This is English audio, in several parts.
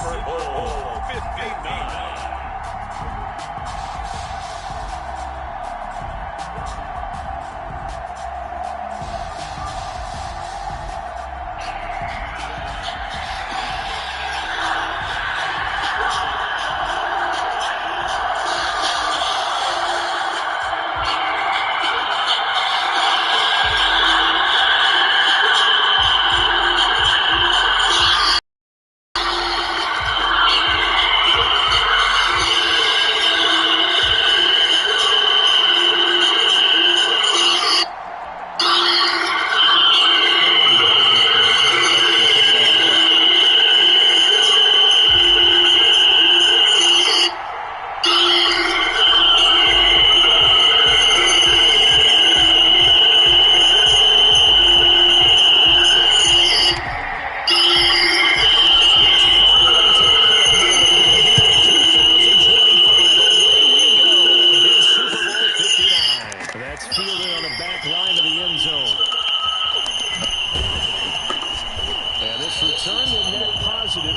Superbowl 59.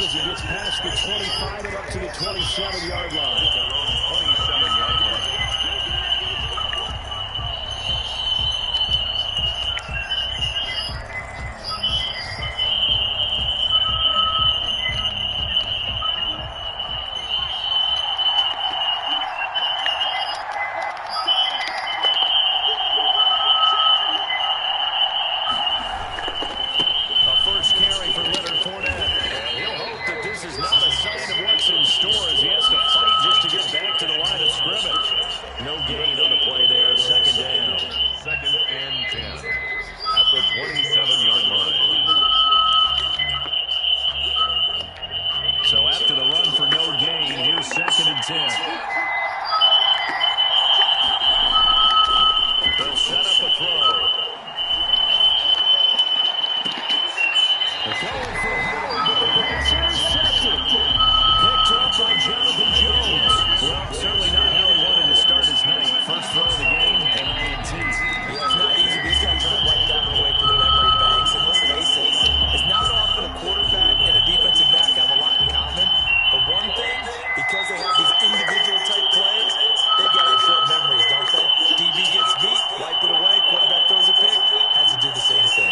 As he gets past the 25 and up to the 27-yard line. 27-yard line. So after the run for no gain, here's 2nd and 10. They'll set up a throw. They're going for Howard, but the pass intercepted. Picked up by Jonathan Jones. Well, certainly not how he wanted to start his night. First throw of the game, and INT. Yeah, it's not easy, but he's got to try to wipe that one away from the memory banks. And let's face it, it's not often a quarterback and a defensive back have a lot in common. But one thing, because they have these individual type plays, they've got to have short memories, don't they? DB gets beat, wipe it away, quarterback throws a pick, has to do the same thing.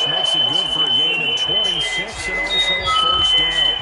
Makes it good for a gain of 26 and also a first down.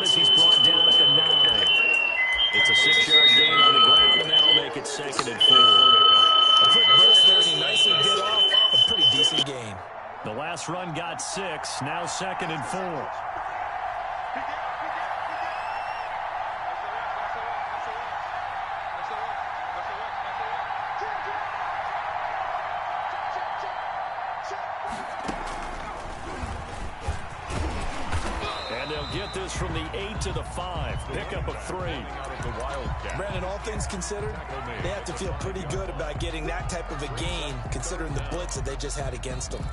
As he's brought down at the 9. It's a 6-yard gain on the ground, and that'll make it 2nd and 4. A quick burst there, he nicely get off a pretty decent gain. The last run got 6, now 2nd and 4. get this from the 8 to the 5. Pickup of 3. Brandon, all things considered, they have to feel pretty good about getting that type of a gain, considering the blitz that they just had against them.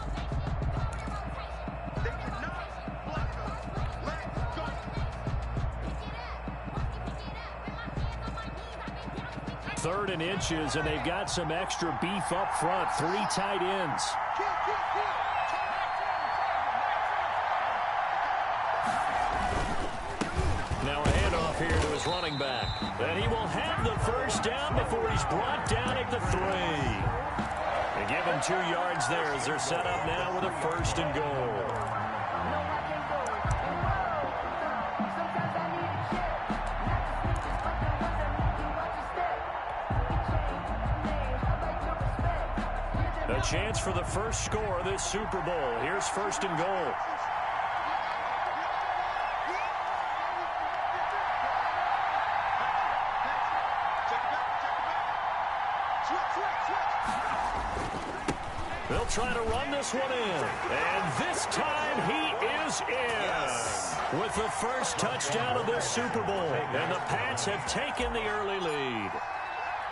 Third and inches, and they've got some extra beef up front. 3 tight ends. Now a handoff here to his running back. And he will have the first down before he's brought down at the 3. They give him 2 yards there as they're set up now with a 1st and goal. A chance for the first score of this Super Bowl. Here's 1st and goal. They'll try to run this one in. And this time he is in. With the first touchdown of this Super Bowl. And the Pats have taken the early lead.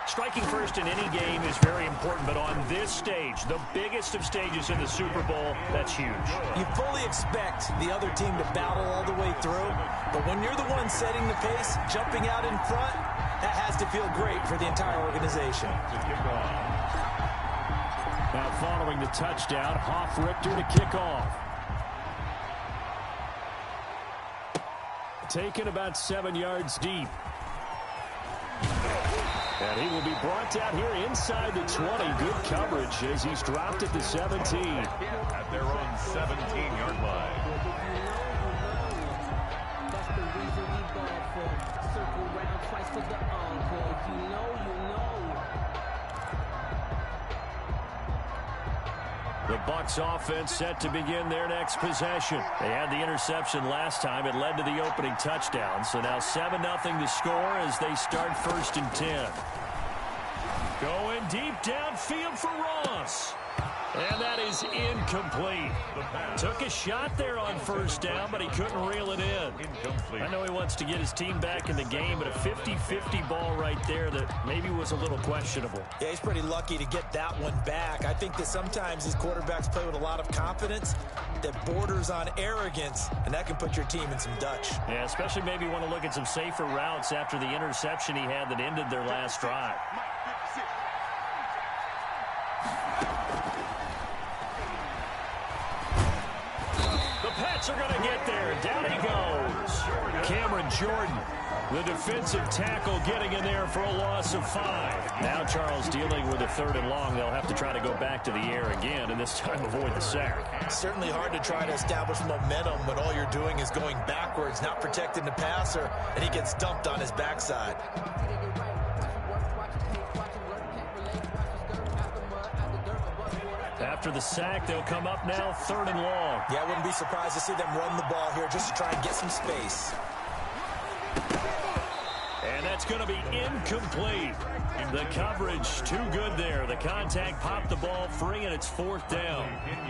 Striking first in any game is very important, but on this stage, the biggest of stages in the Super Bowl, that's huge. You fully expect the other team to battle all the way through, but when you're the one setting the pace, jumping out in front, that has to feel great for the entire organization. Now following the touchdown, Hoff-Richter to kick off. Taken about 7 yards deep. And he will be brought down here inside the 20. Good coverage as he's dropped at the 17. At their own 17-yard line. That's the reason we ball for. Circle round twice for the encore. If you know, you know. The Bucs offense set to begin their next possession. They had the interception last time. It led to the opening touchdown. So now 7-0 to score as they start 1st and 10. Going deep downfield for Ross. And that is incomplete. Took a shot there on 1st down, but he couldn't reel it in. I know he wants to get his team back in the game, but a 50-50 ball right there that maybe was a little questionable. Yeah, he's pretty lucky to get that one back. I think that sometimes these quarterbacks play with a lot of confidence that borders on arrogance, and that can put your team in some Dutch. Yeah, especially maybe want to look at some safer routes after the interception he had that ended their last drive. Pats are going to get there. Down he goes. Cameron Jordan, the defensive tackle, getting in there for a loss of 5. Now Charles dealing with a 3rd and long. They'll have to try to go back to the air again, and this time avoid the sack. Certainly hard to try to establish momentum when all you're doing is going backwards, not protecting the passer, and he gets dumped on his backside. After the sack, they'll come up now 3rd and long. Yeah, I wouldn't be surprised to see them run the ball here just to try and get some space. And that's going to be incomplete. The coverage too good there. The contact popped the ball free, and it's 4th down.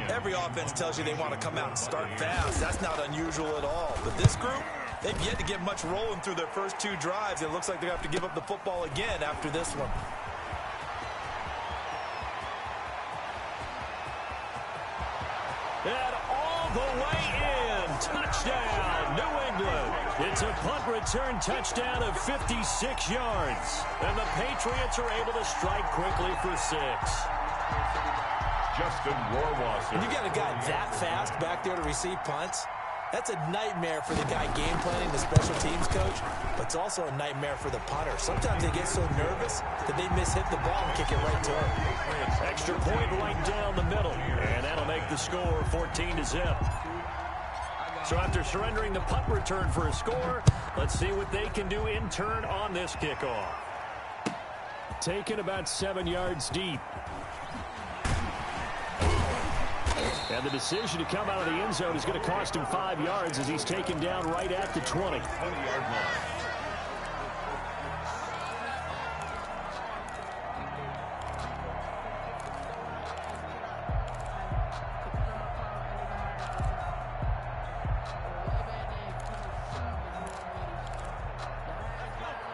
Every offense tells you they want to come out and start fast. That's not unusual at all. But this group, they've yet to get much rolling through their first 2 drives. It looks like they have to give up the football again after this one. And all the way in. Touchdown, New England. It's a punt return touchdown of 56 yards. And the Patriots are able to strike quickly for 6. Justin Rohrwasser. When you got a guy that fast back there to receive punts, that's a nightmare for the guy game planning, the special teams coach, but it's also a nightmare for the punter. Sometimes they get so nervous that they miss-hit the ball and kick it right to him. Extra point right down the middle, and that'll make the score 14-0. So after surrendering the punt return for a score, let's see what they can do in turn on this kickoff. Taken about 7 yards deep. And the decision to come out of the end zone is going to cost him 5 yards as he's taken down right at the 20. 20-yard line.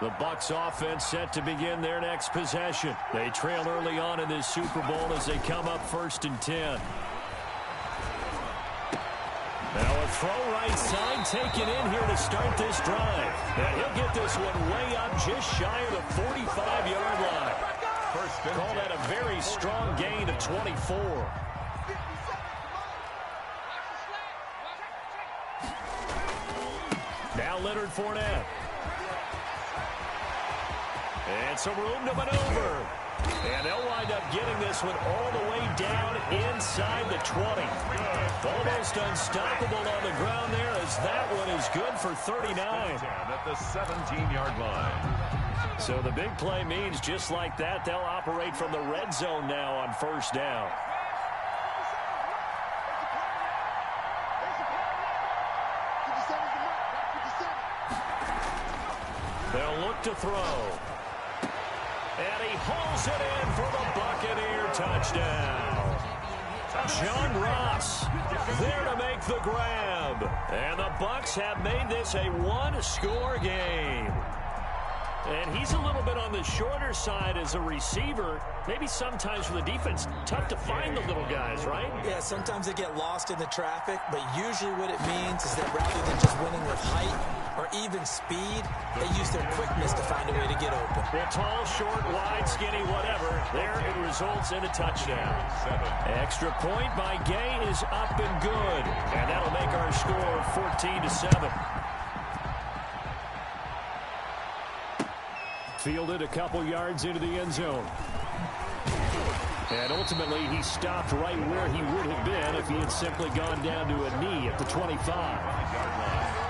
The Bucs offense set to begin their next possession. They trail early on in this Super Bowl as they come up 1st and 10. Now a throw right side taken in here to start this drive. And he'll get this one way up just shy of the 45-yard line. Call that a very strong gain of 24. Now Leonard Fournette. And some room to maneuver. And they'll wind up getting this one all the way down inside the 20. Almost unstoppable on the ground there as that one is good for 39. At the 17-yard line. So the big play means just like that, they'll operate from the red zone now on 1st down. They'll look to throw. And he hauls it in for the Buccaneer touchdown. John Ross there to make the grab. And the Bucs have made this a one-score game. And he's a little bit on the shorter side as a receiver. Maybe sometimes for the defense, tough to find the little guys, right? Yeah, sometimes they get lost in the traffic, but usually what it means is that rather than just winning with height or even speed, they use their quickness to find a way to get open. Well, tall, short, wide, skinny, whatever. There it results in a touchdown. Extra point by Gay is up and good. And that'll make our score 14-7. Fielded a couple yards into the end zone. And ultimately, he stopped right where he would have been if he had simply gone down to a knee at the 25-yard line.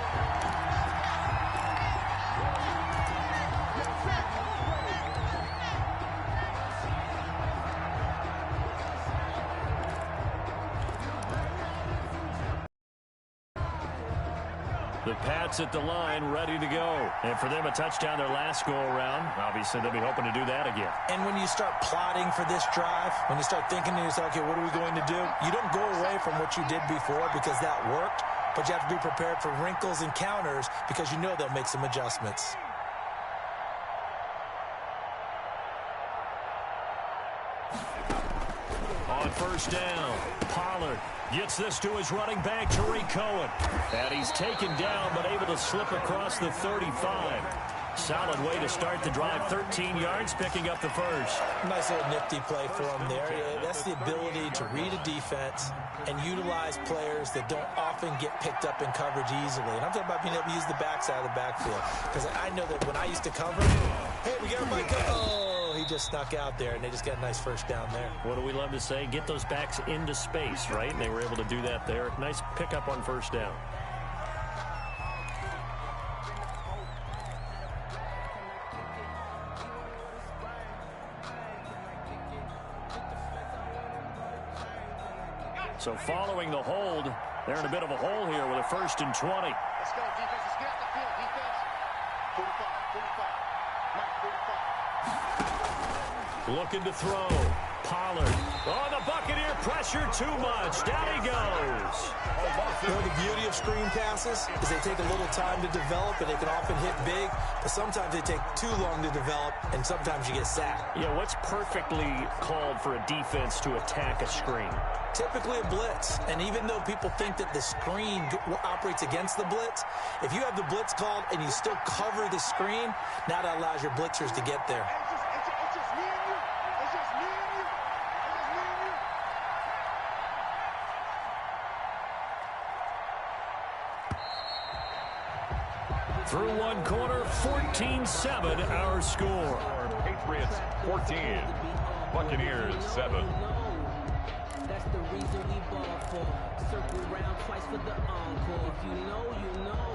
The Pats at the line, ready to go. And for them, a touchdown their last go-around. Obviously, they'll be hoping to do that again. And when you start plotting for this drive, when you start thinking to yourself, okay, what are we going to do? You don't go away from what you did before because that worked, but you have to be prepared for wrinkles and counters because you know they'll make some adjustments. On 1st down, Pollard gets this to his running back, Tariq Cohen. And he's taken down, but able to slip across the 35. Solid way to start the drive. 13 yards, picking up the first. Nice little nifty play for him there. That's the ability to read a defense and utilize players that don't often get picked up in coverage easily. And I'm talking about being able to use the backside of the backfield. Because I know that when I used to cover, hey, we got everybody covered. Oh, he just snuck out there, and they just got a nice first down there. What do we love to say? Get those backs into space, right? And they were able to do that there. Nice pickup on 1st down. So following the hold, they're in a bit of a hole here with a 1st and 20. Let's go, defense. Let's get out the field, defense. 45. Looking to throw. Pollard. Oh, the Buccaneer pressure too much. Down he goes. You know, the beauty of screen passes is they take a little time to develop, and they can often hit big, but sometimes they take too long to develop, and sometimes you get sacked. Yeah, what's perfectly called for a defense to attack a screen? Typically a blitz, and even though people think that the screen operates against the blitz, if you have the blitz called and you still cover the screen, now that allows your blitzers to get there. It's just me and you. It's just me and you. Through one quarter, 14-7 our score. Patriots 14, Buccaneers 7. That's the reason we ball for. Circle round twice for the encore. If you know, you know.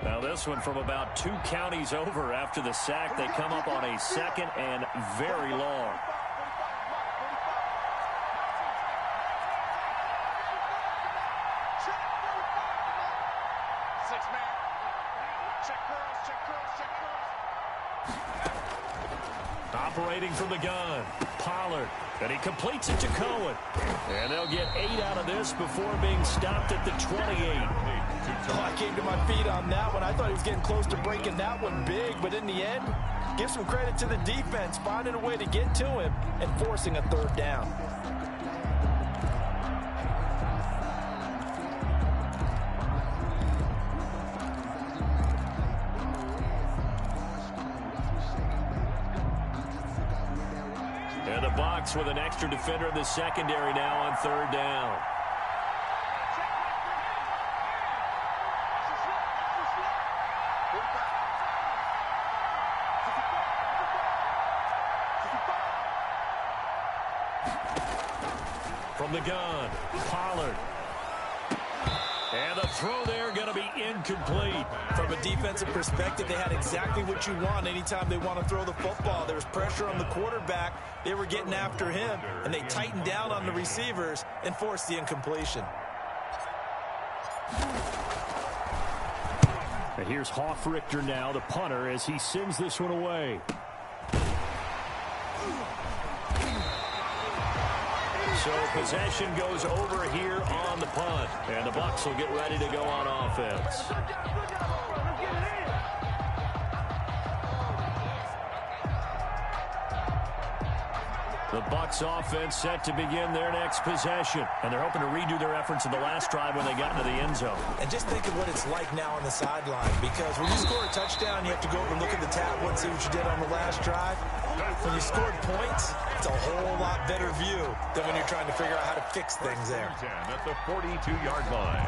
Now this one from about 2 counties over after the sack. They come up on a 2nd and very long. Operating from the gun, Pollard, and he completes it to Cohen. And they'll get 8 out of this before being stopped at the 28. Oh, I came to my feet on that one. I thought he was getting close to breaking that one big, but in the end, give some credit to the defense, finding a way to get to him and forcing a third down. And the Bucs with an extra defender in the secondary now on third down. From the gun, Pollard. And the throw there going to be incomplete. From a defensive perspective, they had exactly what you want anytime they want to throw the football. There was pressure on the quarterback. They were getting after him, and they tightened down on the receivers and forced the incompletion. And here's Hofrichter now, the punter, as he sends this one away. So possession goes over here on the punt. And the Bucs will get ready to go on offense. The Bucs offense set to begin their next possession. And they're hoping to redo their efforts in the last drive when they got into the end zone. And just think of what it's like now on the sideline, because when you score a touchdown, you have to go over and look at the tablet and see what you did on the last drive. When you scored points, it's a whole lot better view than when you're trying to figure out how to fix things there. At the 42-yard line.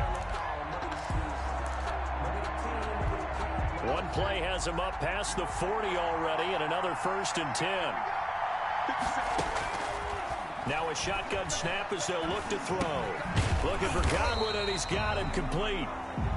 One play has him up past the 40 already, and another 1st and 10. Now a shotgun snap as they'll look to throw. Looking for Godwin, and he's got him complete.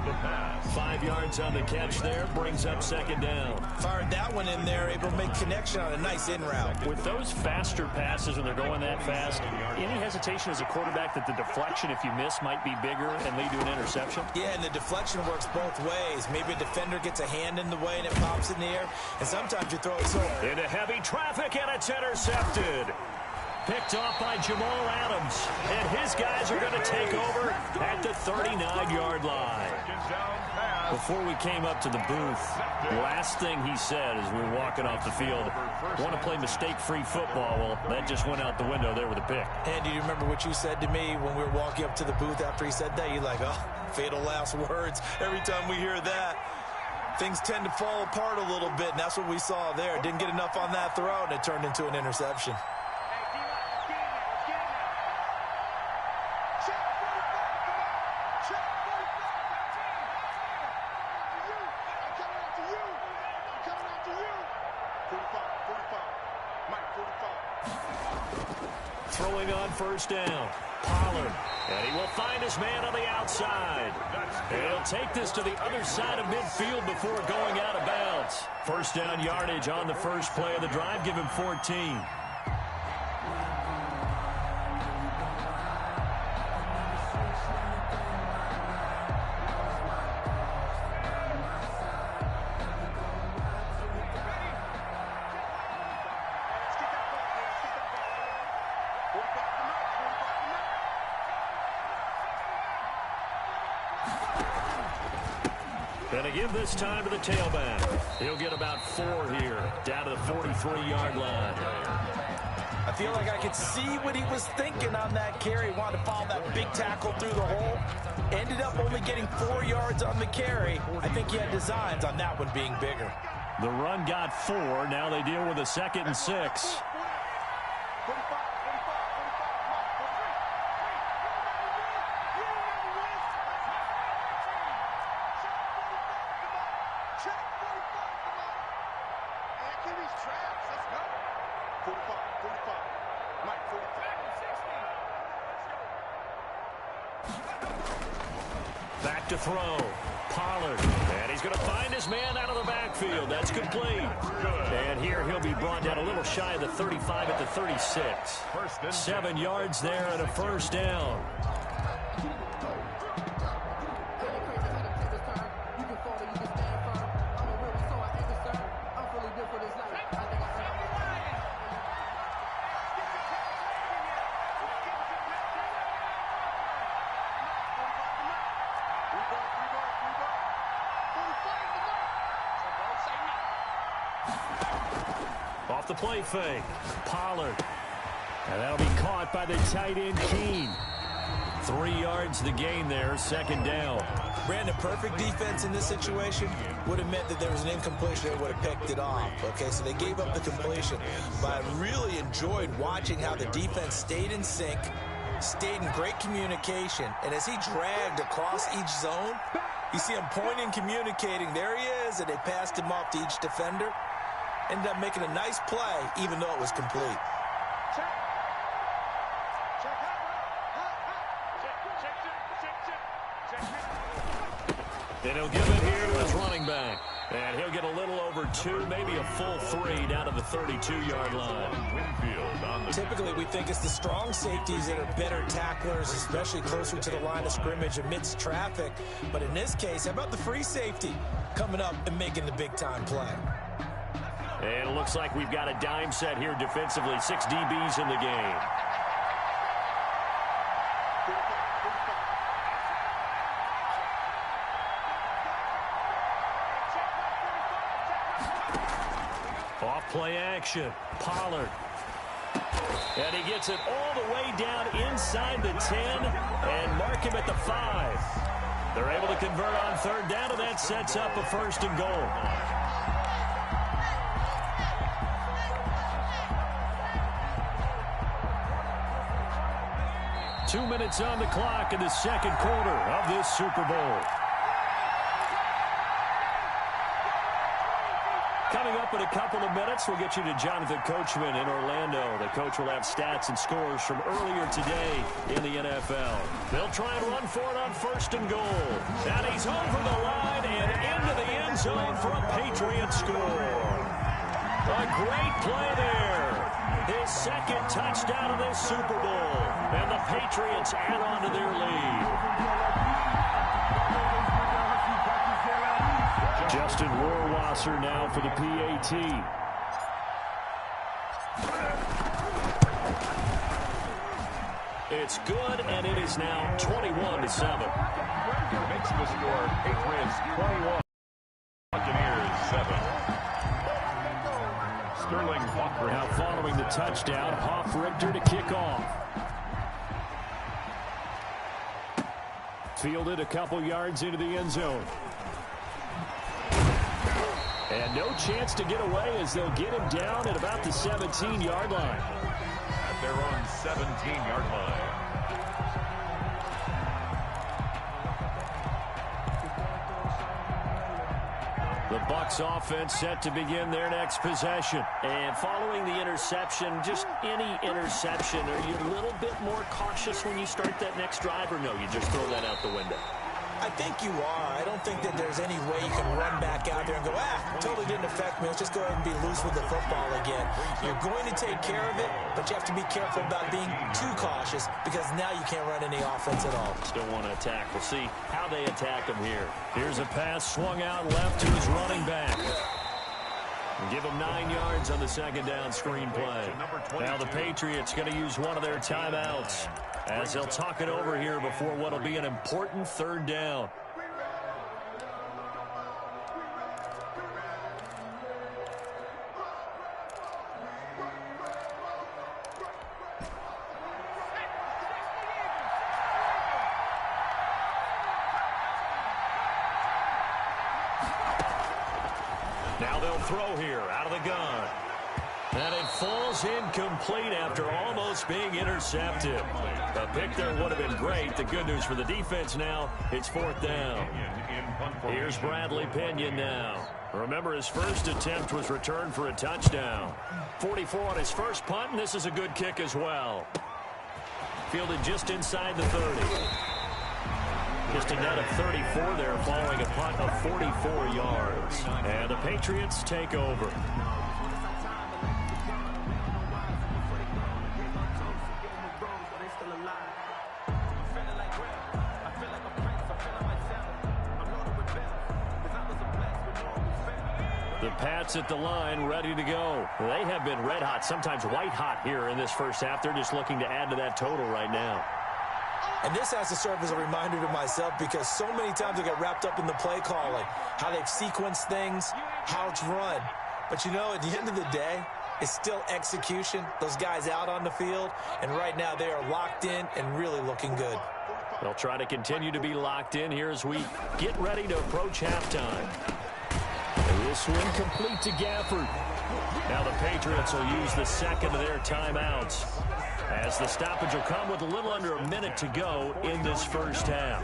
The pass. 5 yards on the catch there, brings up 2nd down. Fired that one in there, able to make connection on a nice in route. With those faster passes when they're going that fast, any hesitation as a quarterback that the deflection, if you miss, might be bigger and lead to an interception? Yeah, and the deflection works both ways. Maybe a defender gets a hand in the way and it pops in the air, and sometimes you throw it so into heavy traffic, and it's intercepted. Picked off by Jamal Adams. And his guys are going to take over at the 39-yard line. Before we came up to the booth, the last thing he said as we were walking off the field, want to play mistake-free football. Well, that just went out the window there with a pick. And do you remember what you said to me when we were walking up to the booth after he said that? You're like, oh, fatal last words. Every time we hear that, things tend to fall apart a little bit, and that's what we saw there. Didn't get enough on that throw, and it turned into an interception. Throwing on 1st down, Pollard, and he will find his man on the outside. And he'll take this to the other side of midfield before going out of bounds. 1st down yardage on the first play of the drive, give him 14. And again this time to the tailback. He'll get about 4 here, down to the 43-yard line. I feel like I could see what he was thinking on that carry. Wanted to follow that big tackle through the hole. Ended up only getting 4 yards on the carry. I think he had designs on that one being bigger. The run got 4. Now they deal with a 2nd and 6. Back to throw. Pollard. And he's going to find his man out of the backfield. That's complete. And here he'll be brought down a little shy of the 35 at the 36. 7 yards there and a 1st down. Off the play fake. Pollard. And that'll be caught by the tight end, Keene. 3 yards the gain there, second down. Brandon, perfect defense in this situation would have meant that there was an incompletion that would have picked it off. Okay, so they gave up the completion. But I really enjoyed watching how the defense stayed in sync, stayed in great communication, and as he dragged across each zone, you see him pointing, communicating. There he is, and they passed him off to each defender. Ended up making a nice play, even though it was complete. And he'll give it here to his running back. And he'll get a little over 2, maybe a full 3 down to the 32-yard line. Typically, we think it's the strong safeties that are better tacklers, especially closer to the line of scrimmage amidst traffic. But in this case, how about the free safety coming up and making the big-time play? And it looks like we've got a dime set here defensively. 6 DBs in the game. Play action. Pollard. And he gets it all the way down inside the 10 and mark him at the 5. They're able to convert on third down, and that sets up a first and goal. Two minutes on the clock in the second quarter of this Super Bowl. Coming up in a couple of minutes, we'll get you to Jonathan Coachman in Orlando. The coach will have stats and scores from earlier today in the NFL. They'll try and run for it on first and goal. And he's home from the line and into the end zone for a Patriot score. A great play there. His second touchdown of this Super Bowl. And the Patriots add on to their lead. Justin Rohrwasser now for the PAT. It's good, and it is now 21-7. Makes the score Patriots 21, Buccaneers 7. Sterling Hoffrichter. Now following the touchdown, Hoffrichter to kick off. Fielded a couple yards into the end zone. And no chance to get away as they'll get him down at about the 17-yard line. At their own 17-yard line. The Bucs offense set to begin their next possession. And following the interception, just any interception, are you a little bit more cautious when you start that next drive, or no, you just throw that out the window? I think you are. I don't think that there's any way you can run back out there and go, totally didn't affect me. Let's just go ahead and be loose with the football again. You're going to take care of it, but you have to be careful about being too cautious because now you can't run any offense at all. Still want to attack. We'll see how they attack him here. Here's a pass swung out left to his running back. And give him 9 yards on the second down screen play. Now the Patriots going to use one of their timeouts as they'll talk it over here before what will be an important third down. Now they'll throw here out of the gun. And it falls incomplete after almost being intercepted. A pick there would have been great. The good news for the defense now, it's fourth down. Here's Bradley Pinion now. Remember, his first attempt was returned for a touchdown. 44 on his first punt, and this is a good kick as well. Fielded just inside the 30. Just a net of 34 there following a punt of 44 yards. And the Patriots take over. The Pats at the line, ready to go. They have been red hot, sometimes white hot here in this first half. They're just looking to add to that total right now. And this has to serve as a reminder to myself because so many times I get wrapped up in the play calling, how they've sequenced things, how it's run. But, you know, at the end of the day, it's still execution. Those guys out on the field, and right now they are locked in and really looking good. They'll try to continue to be locked in here as we get ready to approach halftime. And this one complete to Gafford. Now the Patriots will use the second of their timeouts, as the stoppage will come with a little under a minute to go in this first half.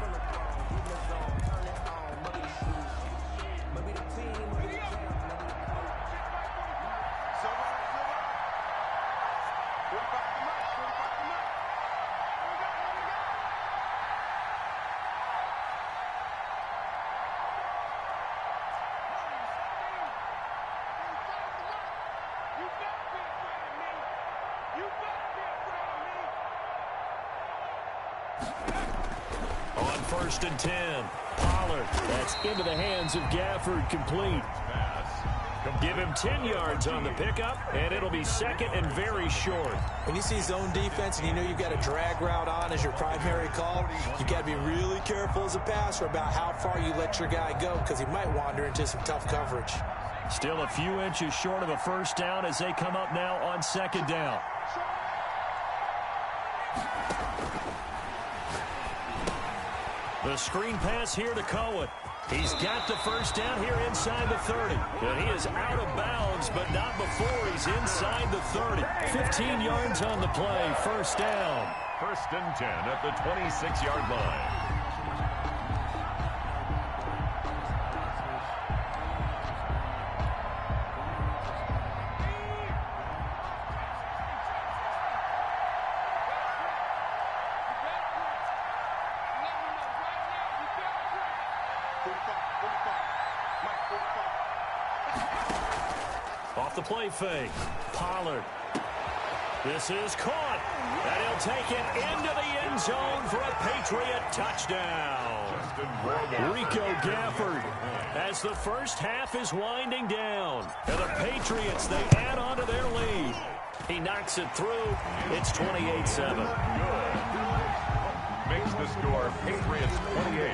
On 1st and 10, Pollard. That's into the hands of Gafford, complete. Give him 10 yards on the pickup, and it'll be second and very short. When you see zone defense and you know you've got a drag route on as your primary call, you've got to be really careful as a passer about how far you let your guy go, because he might wander into some tough coverage. Still a few inches short of a first down as they come up now on 2nd down. The screen pass here to Cohen. He's got the first down here inside the 30. And he is out of bounds, but not before he's inside the 30. 15 yards on the play, first down. 1st and 10 at the 26-yard line. Off the play fake, Pollard. This is caught, and he'll take it into the end zone for a Patriot touchdown. Rico Gafford, as the first half is winding down. And the Patriots, they add on to their lead. He knocks it through. It's 28-7. Makes the score Patriots 28.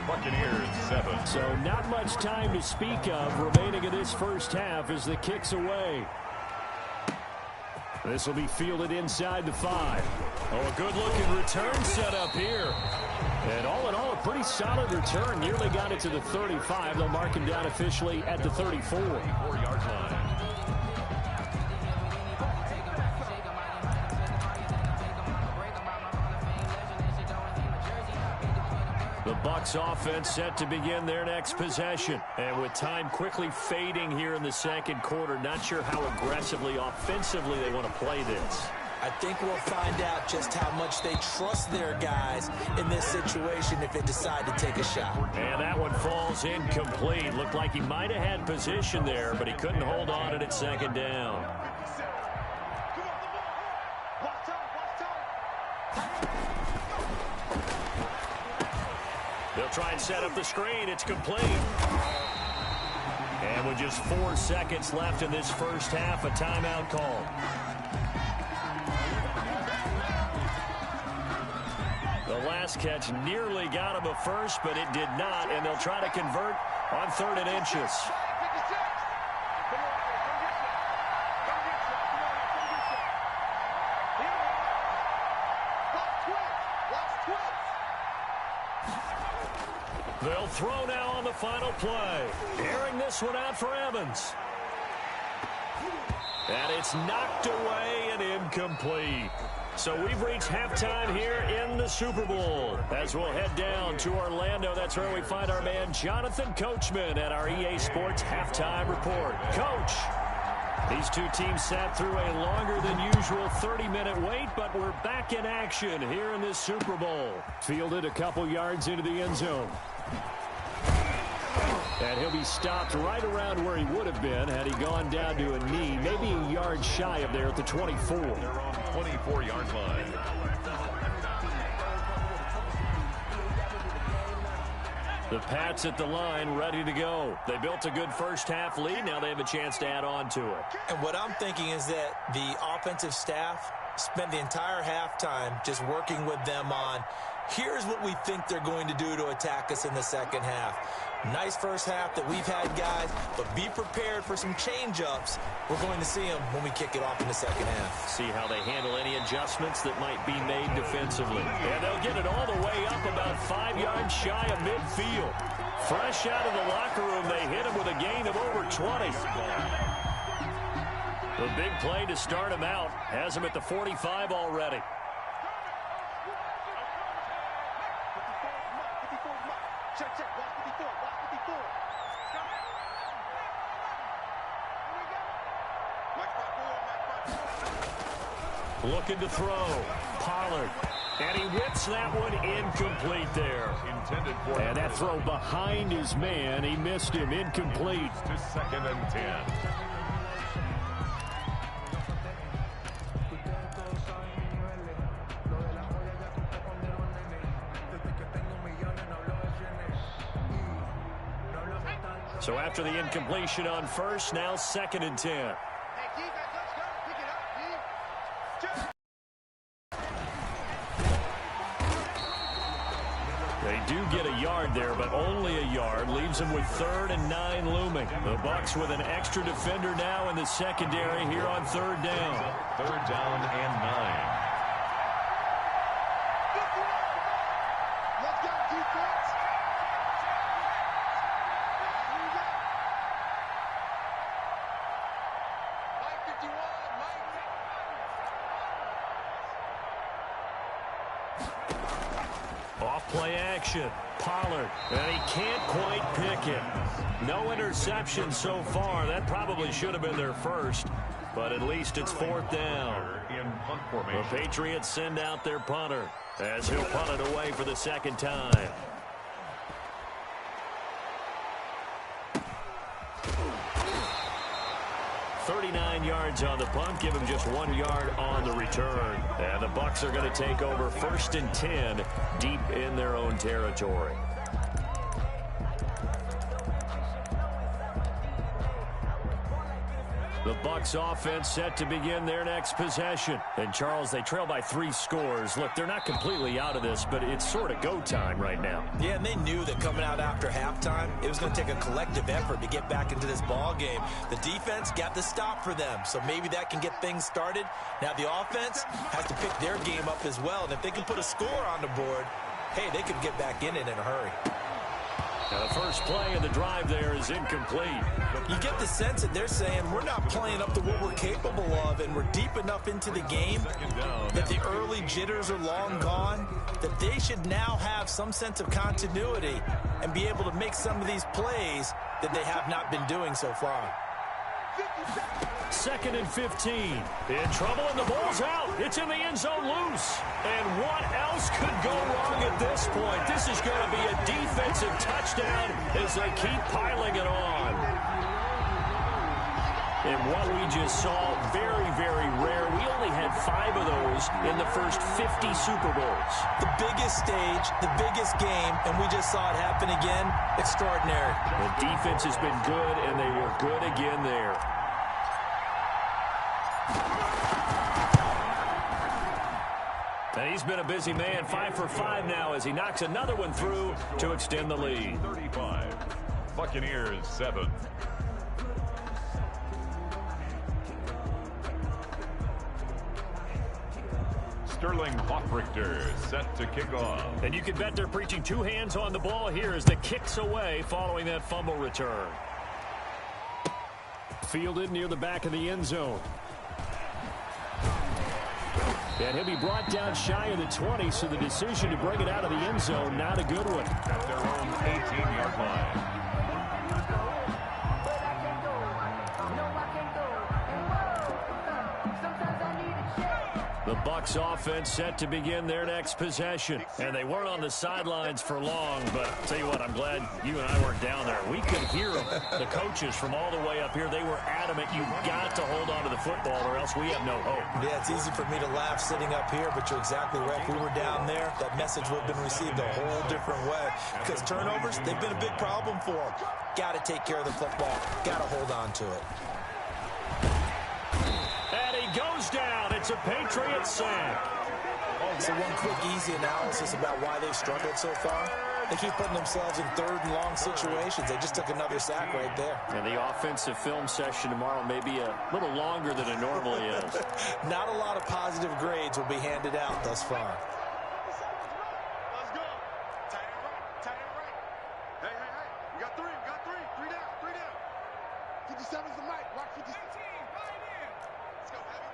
Buccaneers 7. So not much time to speak of remaining in this first half as the kick's away. This will be fielded inside the 5. Oh, a good-looking return set up here. And all in all, a pretty solid return. Nearly got it to the 35. They'll mark him down officially at the 34. 4-yard line. The Bucs offense set to begin their next possession. And with time quickly fading here in the second quarter, not sure how aggressively, offensively they want to play this. I think we'll find out just how much they trust their guys in this situation if they decide to take a shot. And that one falls incomplete. Looked like he might have had position there, but he couldn't hold on at 2nd down. They'll try and set up the screen. It's complete. And with just 4 seconds left in this first half, a timeout call. The last catch nearly got him a first, but it did not, and they'll try to convert on 3rd and inches. They'll throw now on the final play. Airing this one out for Evans. And it's knocked away and incomplete. So we've reached halftime here in the Super Bowl. As we'll head down to Orlando, that's where we find our man Jonathan Coachman at our EA Sports Halftime Report. Coach, these two teams sat through a longer than usual 30-minute wait, but we're back in action here in this Super Bowl. Fielded a couple yards into the end zone. And he'll be stopped right around where he would have been had he gone down to a knee, maybe a yard shy of there at the 24. They're on 24-yard line. The Pats at the line, ready to go. They built a good first half lead. Now they have a chance to add on to it. And what I'm thinking is that the offensive staff spent the entire halftime just working with them on, here's what we think they're going to do to attack us in the second half. Nice first half that we've had, guys, but be prepared for some change-ups. We're going to see them when we kick it off in the second half. See how they handle any adjustments that might be made defensively. And they'll get it all the way up about 5 yards shy of midfield. Fresh out of the locker room, they hit him with a gain of over 20. The big play to start him out has him at the 45 already. Looking to throw. Pollard. And he whips that one incomplete there. And that throw behind his man. He missed him. Incomplete. To 2nd and 10. So after the incompletion on first, now 2nd and 10. Hey, defense, let's go. Pick it up, They do get a yard there, but only a yard. Leaves them with 3rd and 9 looming. The Bucs with an extra defender now in the secondary here on 3rd down. 3rd down and 9. Let's go, defense. Mike 51, Mike. Off play action. Pollard. And he can't quite pick it. No interception so far. That probably should have been their first. But at least it's 4th down. In punt The formation. Patriots send out their punter as he'll punt it away for the 2nd time. .39 yards on the punt, give him just 1 yard on the return. And the Bucs are going to take over 1st and 10 deep in their own territory. The Bucs offense set to begin their next possession. And, Charles, they trail by 3 scores. Look, they're not completely out of this, but it's sort of go time right now. Yeah, and they knew that coming out after halftime, it was going to take a collective effort to get back into this ball game. The defense got the stop for them, so maybe that can get things started. Now the offense has to pick their game up as well, and if they can put a score on the board, hey, they could get back in it in a hurry. Now the first play of the drive there is incomplete. You get the sense that they're saying we're not playing up to what we're capable of, and we're deep enough into the game that the early jitters are long gone, that they should now have some sense of continuity and be able to make some of these plays that they have not been doing so far. 2nd and 15. In trouble, and the ball's out. It's in the end zone loose. And what else could go wrong at this point? This is going to be a defensive touchdown as they keep piling it on. And what we just saw, very, very rare. We only had 5 of those in the first 50 Super Bowls. The biggest stage, the biggest game, and we just saw it happen again. Extraordinary. The defense has been good, and they were good again there. And he's been a busy man, 5 for 5 now as he knocks another one through to extend the lead. 35. Buccaneers 7. Sterling Hoffrichter set to kick off. And you can bet they're preaching 2 hands on the ball here as the kick's away following that fumble return. Fielded near the back of the end zone. And he'll be brought down shy of the 20, so the decision to bring it out of the end zone, not a good one. At their own 18-yard line. The Bucs offense set to begin their next possession. And they weren't on the sidelines for long, but I'll tell you what, I'm glad you and I weren't down there. We could hear them. The coaches from all the way up here, they were adamant. You've got to hold on to the football or else we have no hope. Yeah, it's easy for me to laugh sitting up here, but you're exactly right. If we were down there, that message would have been received a whole different way. Because turnovers, they've been a big problem for them. Got to take care of the football. Got to hold on to it. And he goes down. It's a Patriot sack. So one quick, easy analysis about why they've struggled so far. hard to keep putting themselves in third and long situations. They just took another sack right there. And the offensive film session tomorrow may be a little longer than it normally is. Not a lot of positive grades will be handed out thus far. Let's go. Tight end right. Tight end right. Hey, hey, hey. We got three. We got three. Three down. Three down. 57's the mic. Watch 57. Let's go, heavy.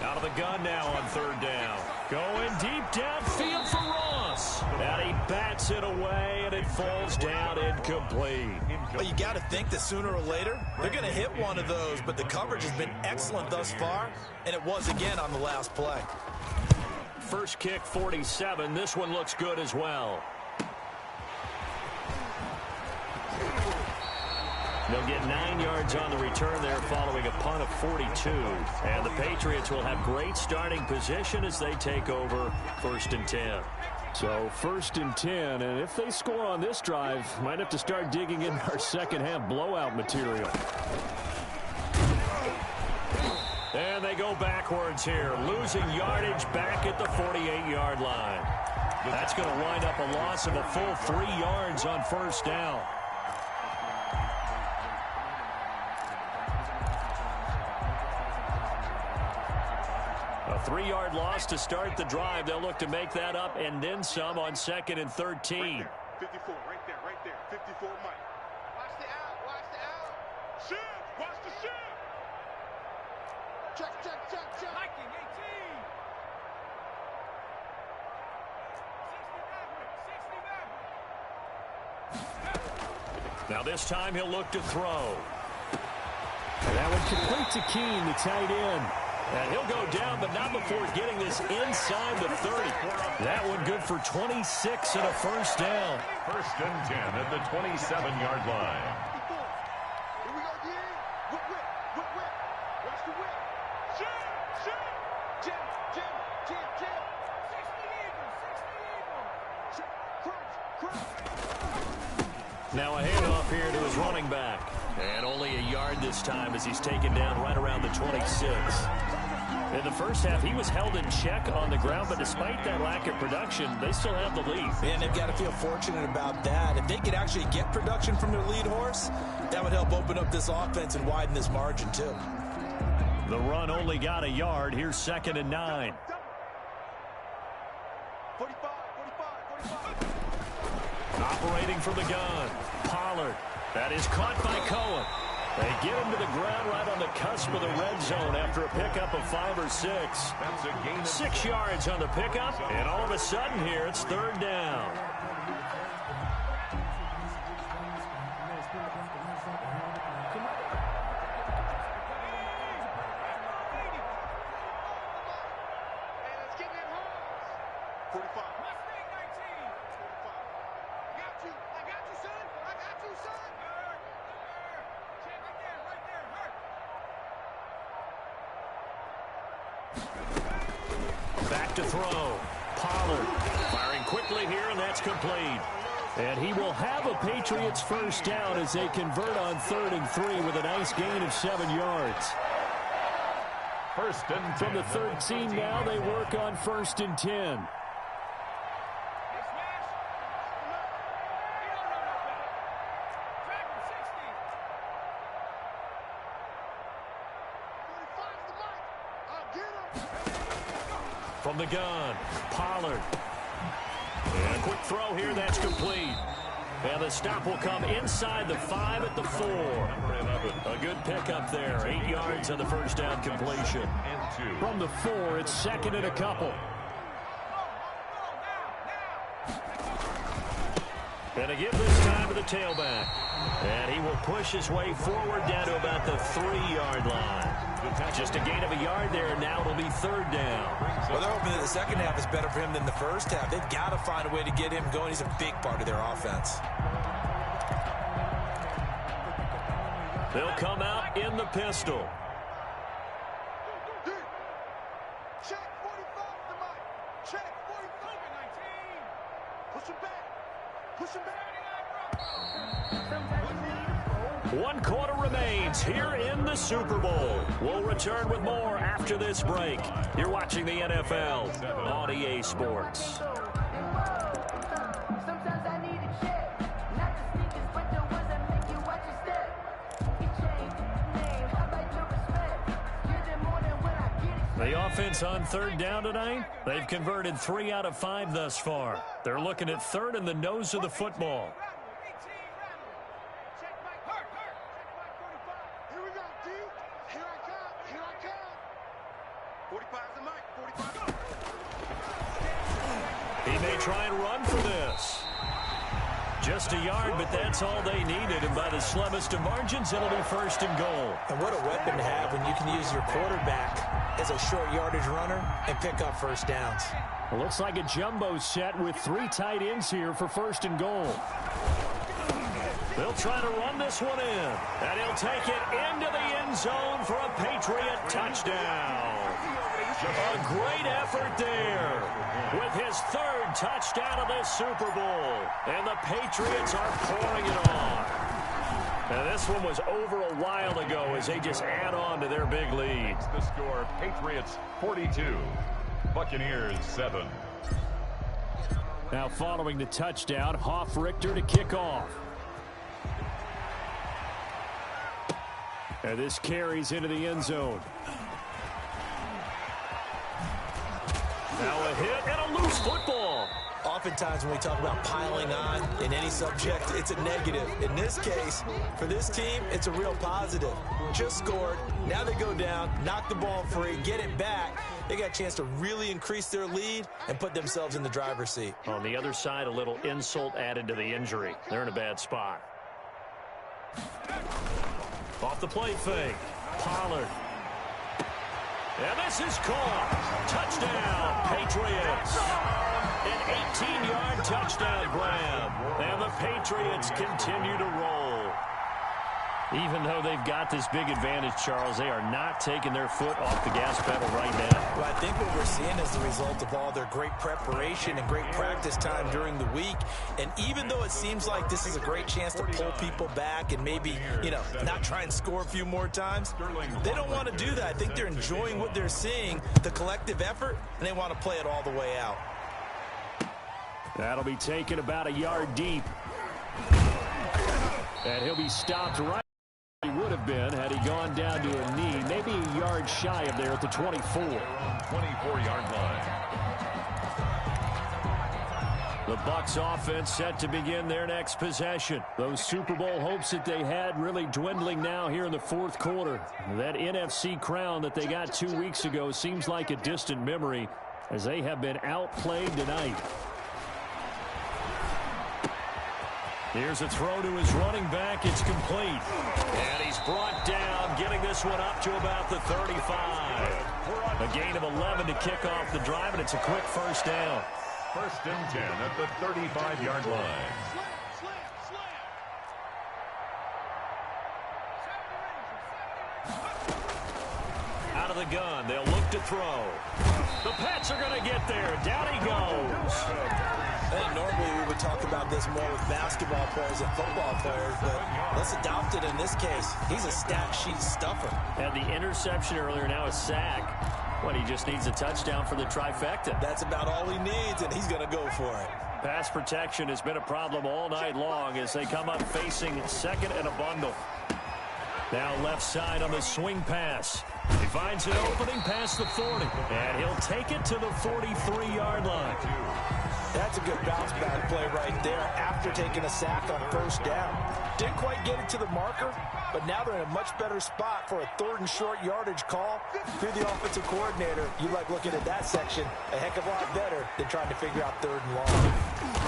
Out of the gun now on third down. Going deep downfield for Ross. And he bats it away, and it falls down incomplete. Well, you got to think that sooner or later, they're going to hit one of those, but the coverage has been excellent thus far, and it was again on the last play. First kick, 47. This one looks good as well. They'll get 9 yards on the return there following a punt of 42. And the Patriots will have great starting position as they take over 1st and 10. So 1st and 10, and if they score on this drive, might have to start digging in our second half blowout material. And they go backwards here, losing yardage back at the 48-yard line. That's going to wind up a loss of a full 3 yards on 1st down. A 3-yard loss to start the drive. They'll look to make that up and then some on 2nd and 13. 54, right there, right there. 54, Mike. Watch the out, watch the out. Shift, watch the shift. Check, check, check, check. Viking, 18. Now this time he'll look to throw. And that one complete to Keene, the tight end. And he'll go down, but not before getting this inside the 30. That one good for 26 and a 1st down. 1st and 10 at the 27-yard line. Here we go again. Whip, whip, whip, whip. Watch the whip. Shift, shift. Jim, Jim, Jim, Jim. 60 Eagles, 60 Eagles. Shift, crunch, crunch. Now a handoff here to his running back. And only a yard this time as he's taken down right around the 26. In the first half, he was held in check on the ground, but despite that lack of production, they still have the lead. And they've got to feel fortunate about that. If they could actually get production from their lead horse, that would help open up this offense and widen this margin, too. The run only got a yard. Here's 2nd and 9. 45, 45, 45. Operating from the gun, Pollard. That is caught by Cohen. They get him to the ground right on the cusp of the red zone after a pickup of 5 or 6. That's a gain of 6 yards on the pickup, and all of a sudden here it's 3rd down. Hey, let's get in home. 45. I got you, son. I got you, son. Back to throw. Pollard firing quickly here, and that's complete. And he will have a Patriots 1st down as they convert on 3rd and 3 with a nice gain of 7 yards. 1st and 10. From the 13 now, they work on 1st and 10. From the gun, Pollard. And a quick throw here, that's complete. And the stop will come inside the 5 at the 4. A good pickup there. 8 yards on the 1st down completion. From the 4, it's 2nd and a couple. And a give this time to the tailback. And he will push his way forward down to about the 3-yard line. Just a gain of a yard there. Now it'll be 3rd down. Well, they're hoping that the second half is better for him than the first half. They've got to find a way to get him going. He's a big part of their offense. They'll come out in the pistol. Check 45 the mic. Check 45. 19. Push him back. Push him back. 1 quarter remains here in the Super Bowl. We'll return with more after this break. You're watching the NFL on EA Sports. The offense on third down tonight, they've converted 3 out of 5 thus far. They're looking at third in the nose of the football. Here we go, D. Here I come. Here I come. 45's the mic. 45. He may try and run for this. Just a yard, but that's all they needed. And by the slimmest of margins, it'll be first and goal. And what a weapon to have when you can use your quarterback as a short yardage runner and pick up first downs. It looks like a jumbo set with 3 tight ends here for first and goal. They'll try to run this one in. And he'll take it into the end zone for a Patriot touchdown. A great effort there with his 3rd touchdown of this Super Bowl. And the Patriots are pouring it on. Now, this one was over a while ago as they just add on to their big lead. The score, Patriots 42, Buccaneers 7. Now following the touchdown, Hoff-Richter to kick off. And this carries into the end zone. Now a hit and a loose football. Oftentimes when we talk about piling on in any subject, it's a negative. In this case, for this team, it's a real positive. Just scored. Now they go down, knock the ball free, get it back. They got a chance to really increase their lead and put themselves in the driver's seat. On the other side, a little insult added to the injury. They're in a bad spot. Off the play fake. Pollard. And this is caught. Touchdown, Patriots. An 18-yard touchdown grab. And the Patriots continue to roll. Even though they've got this big advantage, Charles, they are not taking their foot off the gas pedal right now. Well, I think what we're seeing is the result of all their great preparation and great practice time during the week. And even though it seems like this is a great chance to pull people back and maybe, not try and score a few more times, they don't want to do that. I think they're enjoying what they're seeing, the collective effort, and they want to play it all the way out. That'll be taken about a yard deep. And he'll be stopped right. He would have been had he gone down to a knee, maybe a yard shy of there at the 24. 24-yard line. The Bucs offense set to begin their next possession. Those Super Bowl hopes that they had really dwindling now here in the 4th quarter. That NFC crown that they got 2 weeks ago seems like a distant memory as they have been outplayed tonight. Here's a throw to his running back. It's complete. And he's brought down, getting this one up to about the 35. A gain of 11 to kick off the drive, and it's a quick first down. First and 10 at the 35-yard line. Out of the gun, they'll look to throw. The Pats are going to get there. Down he goes. And normally we would talk about this more with basketball players and football players, but let's adopt it in this case. He's a stat sheet stuffer. Had the interception earlier, now a sack. What, he just needs a touchdown for the trifecta. That's about all he needs, and he's going to go for it. Pass protection has been a problem all night long as they come up facing second and a bundle. Now left side on the swing pass. He finds an opening past the 40, and he'll take it to the 43-yard line. That's a good bounce back play right there after taking a sack on first down. Didn't quite get it to the marker, but now they're in a much better spot for a 3rd and short yardage call. If you're the offensive coordinator, you like looking at that section a heck of a lot better than trying to figure out 3rd and long.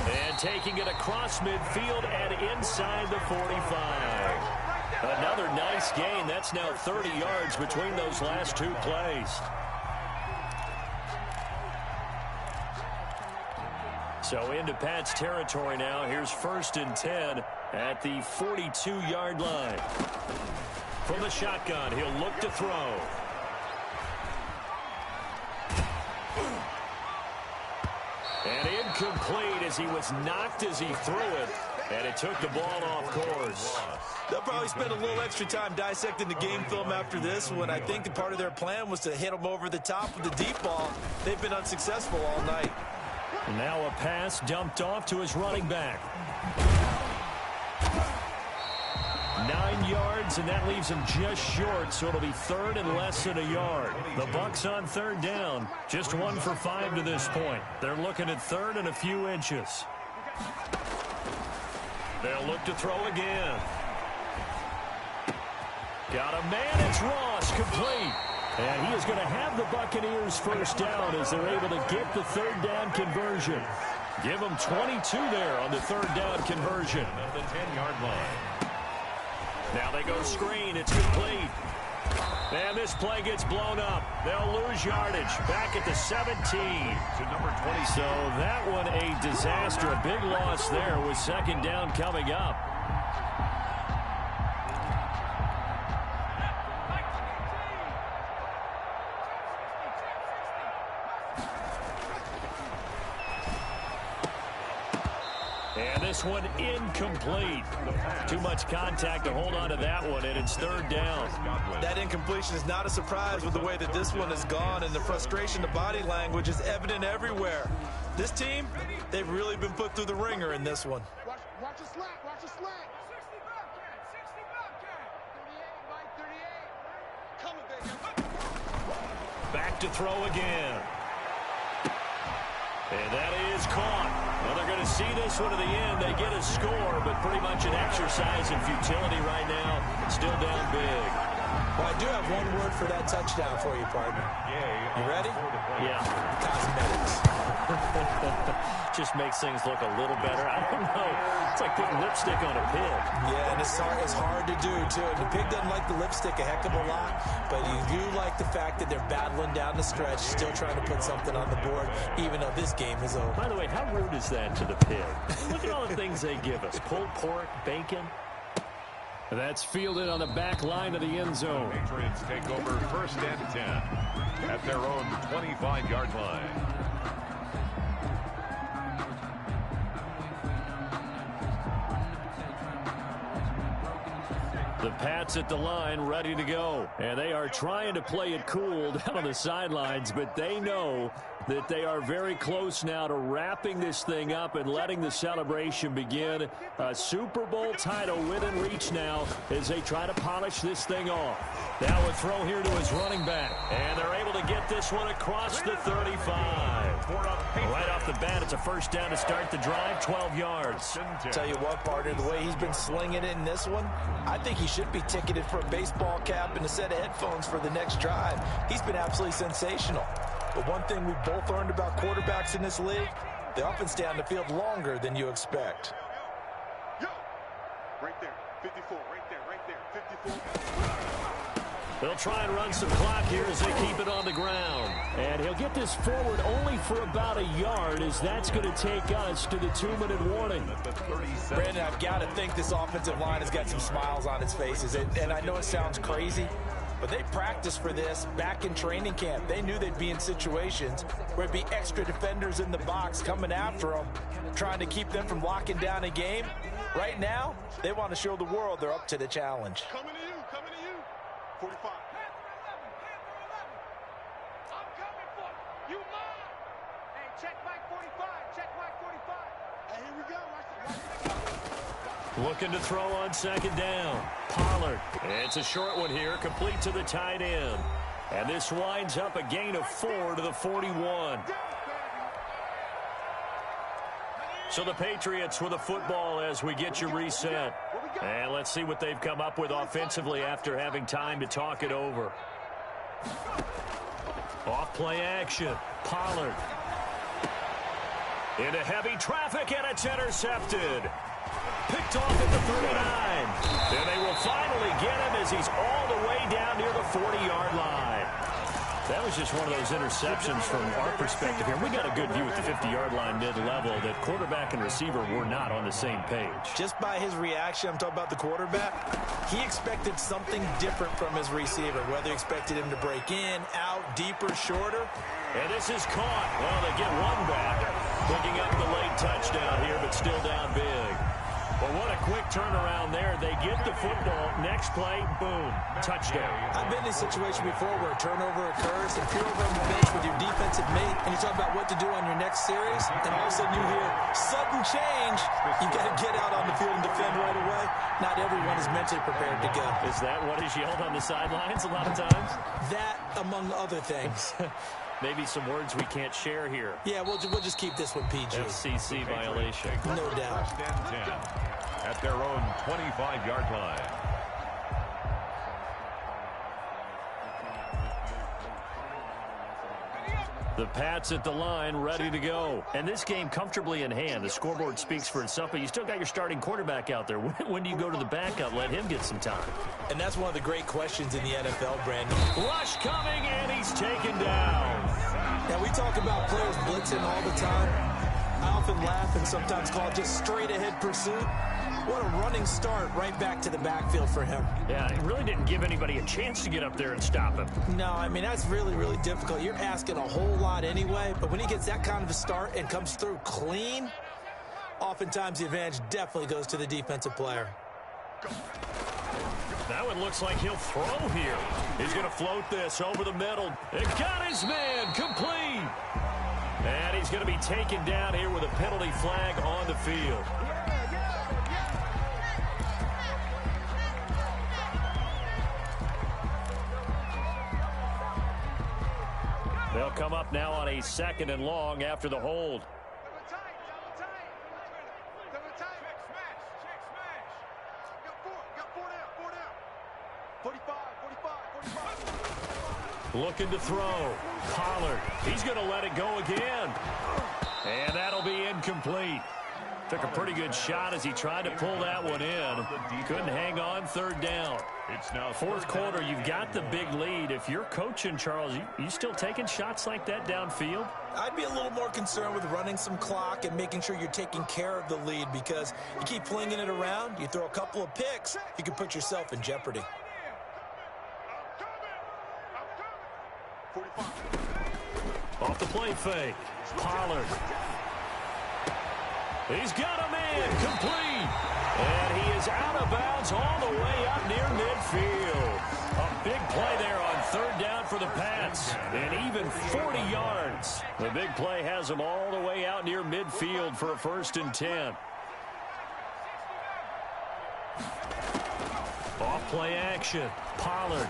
And taking it across midfield and inside the 45. Another nice gain. That's now 30 yards between those last 2 plays. So into Pat's territory now. Here's first and 10 at the 42-yard line. From the shotgun, he'll look to throw. And incomplete as he was knocked as he threw it. And it took the ball off course. They'll probably spend a little extra time dissecting the game film after this one. I think the part of their plan was to hit them over the top with the deep ball. They've been unsuccessful all night. Now a pass dumped off to his running back. 9 yards, and that leaves him just short, so it'll be third and less than a yard. The Bucs on third down, just 1 for 5 to this point. They're looking at third and a few inches. They'll look to throw again. Got a man, it's Ross, complete. And he is going to have the Buccaneers first down as they're able to get the third down conversion. Give them 22 there on the third down conversion. At the 10-yard line. Now they go screen. It's complete. And this play gets blown up. They'll lose yardage. Back at the 17. To number 20. So that one a disaster. A big loss there with second down coming up. And this one incomplete. Too much contact to hold on to that one, and it's third down. That incompletion is not a surprise with the way that this one has gone, and the frustration, the body language is evident everywhere. This team, they've really been put through the ringer in this one. Watch the slack. Watch the slack. 60 Bobcat. 60 Bobcat. 38, Mike. 38. Coming, baby. Back to throw again. And that is caught. Well, they're going to see this one to the end. They get a score, but pretty much an exercise in futility right now. Still down big. Well, I do have one word for that touchdown for you, partner. You ready? Yeah. Cosmetics. Just makes things look a little better. I don't know. It's like putting lipstick on a pig. Yeah, and it's hard to do, too. The pig doesn't like the lipstick a heck of a lot, but you do like the fact that they're battling down the stretch, still trying to put something on the board, even though this game is over. By the way, how rude is that to the pig? Look at all the things they give us. Pulled pork, bacon. That's fielded on the back line of the end zone. Patriots take over first and 10 at their own 25-yard line. The Pats at the line, ready to go. And they are trying to play it cool down on the sidelines, but they know that they are very close now to wrapping this thing up and letting the celebration begin. A Super Bowl title within reach now as they try to polish this thing off. Now a throw here to his running back. And they're able to get this one across the 35. Right off the bat, it's a first down to start the drive, 12 yards. Tell you what, partner, the way he's been slinging it in this one, I think he should be ticketed for a baseball cap and a set of headphones for the next drive. He's been absolutely sensational. But one thing we've both learned about quarterbacks in this league, they often stay on the field longer than you expect. Yo! Right there. 54. Right there. 54. They'll try and run some clock here as they keep it on the ground. And he'll get this forward only for about a yard, as that's going to take us to the 2-minute warning. Brandon, I've got to think this offensive line has got some smiles on its faces. And I know it sounds crazy, but they practiced for this back in training camp. They knew they'd be in situations where it'd be extra defenders in the box coming after them, trying to keep them from locking down a game. Right now, they want to show the world they're up to the challenge. Coming to you. 45. I'm coming for you. Mine. Hey, check Mike 45. Check Mike 45. Hey, here we go. Watch it. Looking to throw on second down. Pollard. It's a short one here, complete to the tight end. And this winds up a gain of 4 to the 41. So the Patriots with a football as we get you reset. And let's see what they've come up with offensively after having time to talk it over. Off play action. Pollard. Into heavy traffic, and it's intercepted. Picked off at the 39. And they will finally get him as he's all the way down near the 40-yard line. That was just one of those interceptions from our perspective here. We got a good view at the 50-yard line mid-level that quarterback and receiver were not on the same page. Just by his reaction, I'm talking about the quarterback, he expected something different from his receiver, whether he expected him to break in, out, deeper, shorter. And this is caught. Well, they get one back, picking up the late touchdown here, but still down big. Well, what a quick turnaround there. They get the football. Next play, boom, touchdown. I've been in a situation before where a turnover occurs. If you're over on the bench with your defensive mate and you talk about what to do on your next series, and all of a sudden you hear sudden change, you got to get out on the field and defend right away. Not everyone is mentally prepared to go. Is that what is yelled on the sidelines a lot of times? That, among other things. Maybe some words we can't share here. Yeah, we'll just keep this one PG. FCC violation. No doubt. First and 10 at their own 25-yard line. The Pats at the line, ready to go. And this game comfortably in hand. The scoreboard speaks for itself, but you still got your starting quarterback out there. When do you go to the backup? Let him get some time. And that's one of the great questions in the NFL, Brandon. Rush coming, and he's taken down. Now, we talk about players blitzing all the time. I often laugh and sometimes call it just straight-ahead pursuit. What a running start right back to the backfield for him. Yeah, it really didn't give anybody a chance to get up there and stop him. No, I mean, that's really, really difficult. You're asking a whole lot anyway, but when he gets that kind of a start and comes through clean, oftentimes the advantage definitely goes to the defensive player. That one looks like he'll throw here. He's going to float this over the middle. It got his man complete. And he's going to be taken down here with a penalty flag on the field. They'll come up now on a 2nd and long after the hold. Looking to throw. Pollard. He's going to let it go again. And that'll be incomplete. Took a pretty good shot as he tried to pull that one in. Couldn't hang on 3rd down. It's now 4th quarter, you've got the big lead. If you're coaching, Charles, you still taking shots like that downfield? I'd be a little more concerned with running some clock and making sure you're taking care of the lead, because you keep flinging it around, you throw a couple of picks, you can put yourself in jeopardy. Off the play fake. Pollard. He's got a man complete. And he is out of bounds all the way up near midfield. A big play there on 3rd down for the Pats. And even 40 yards. The big play has him all the way out near midfield for a 1st and 10. Off play action. Pollard.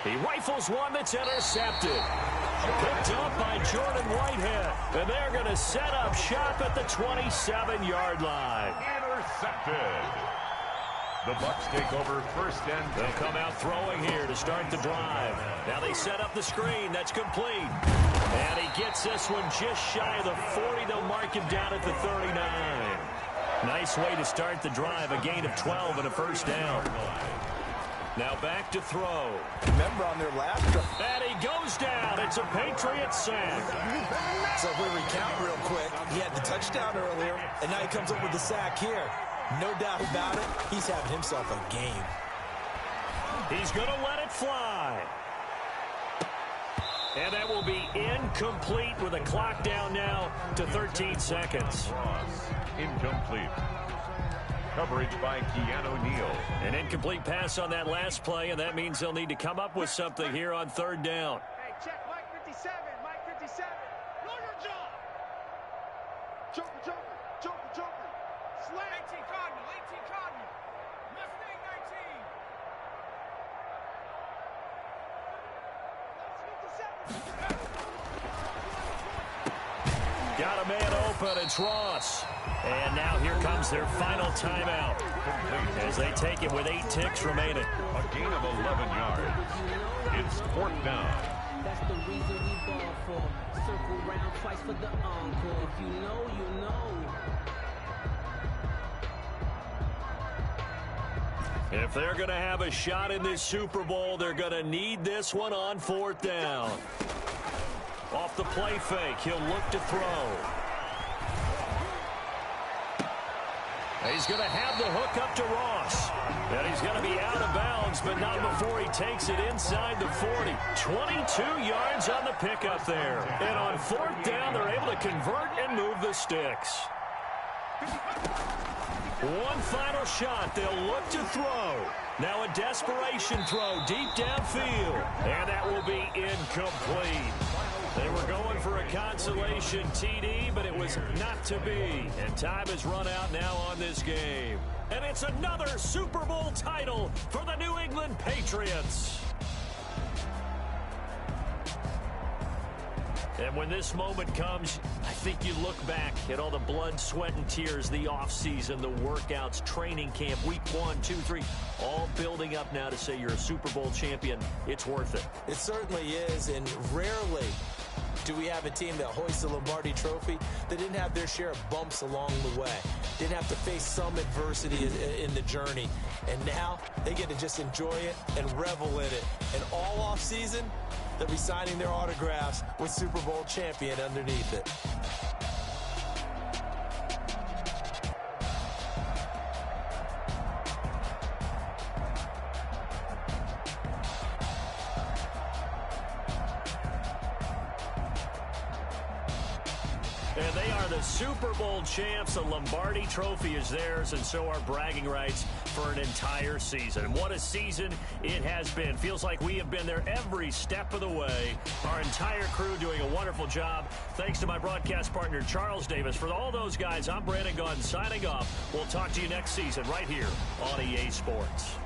He rifles one that's intercepted. Picked up by Jordan Whitehead. And they're going to set up shop at the 27-yard line. Intercepted. The Bucs take over 1st and 10. They'll come out throwing here to start the drive. Now they set up the screen. That's complete. And he gets this one just shy of the 40. They'll mark him down at the 39. Nice way to start the drive. A gain of 12 and a 1st down. Now back to throw. Remember on their last drive. And he goes down. It's a Patriot sack. So if we recount real quick, he had the touchdown earlier, and now he comes up with the sack here. No doubt about it, he's having himself a game. He's going to let it fly. And that will be incomplete with a clock down now to 13 seconds. Incomplete. Coverage by Keanu Neal. An incomplete pass on that last play, and that means they'll need to come up with something here on 3rd down. Hey, check Mike 57. Mike 57. Know your job. Joker. Slam. 18 Cardinal. Mustang 19. Got a man open. It's Ross. And now here comes their final timeout as they take it with 8 ticks remaining. A gain of 11 yards. It's 4th down. That's the reason we ball for. Circle round twice for the encore. If you know, you know. If they're going to have a shot in this Super Bowl, they're going to need this one on 4th down. Off the play fake, he'll look to throw. He's going to have the hook up to Ross. And he's going to be out of bounds, but not before he takes it inside the 40. 22 yards on the pickup there. And on 4th down, they're able to convert and move the sticks. One final shot. They'll look to throw. Now a desperation throw deep downfield. And that will be incomplete. They were going for a consolation TD, but it was not to be. And time has run out now on this game. And it's another Super Bowl title for the New England Patriots. And when this moment comes, I think you look back at all the blood, sweat, and tears, the offseason, the workouts, training camp, week 1, 2, 3, all building up now to say you're a Super Bowl champion. It's worth it. It certainly is, and rarely do we have a team that hoists the Lombardi Trophy that didn't have their share of bumps along the way, didn't have to face some adversity in the journey, and now they get to just enjoy it and revel in it. And all off season, they'll be signing their autographs with Super Bowl champion underneath it. And they are the Super Bowl champs. The Lombardi Trophy is theirs, and so are bragging rights for an entire season. And what a season it has been. Feels like we have been there every step of the way. Our entire crew doing a wonderful job. Thanks to my broadcast partner, Charles Davis. For all those guys, I'm Brandon Gaudin signing off. We'll talk to you next season right here on EA Sports.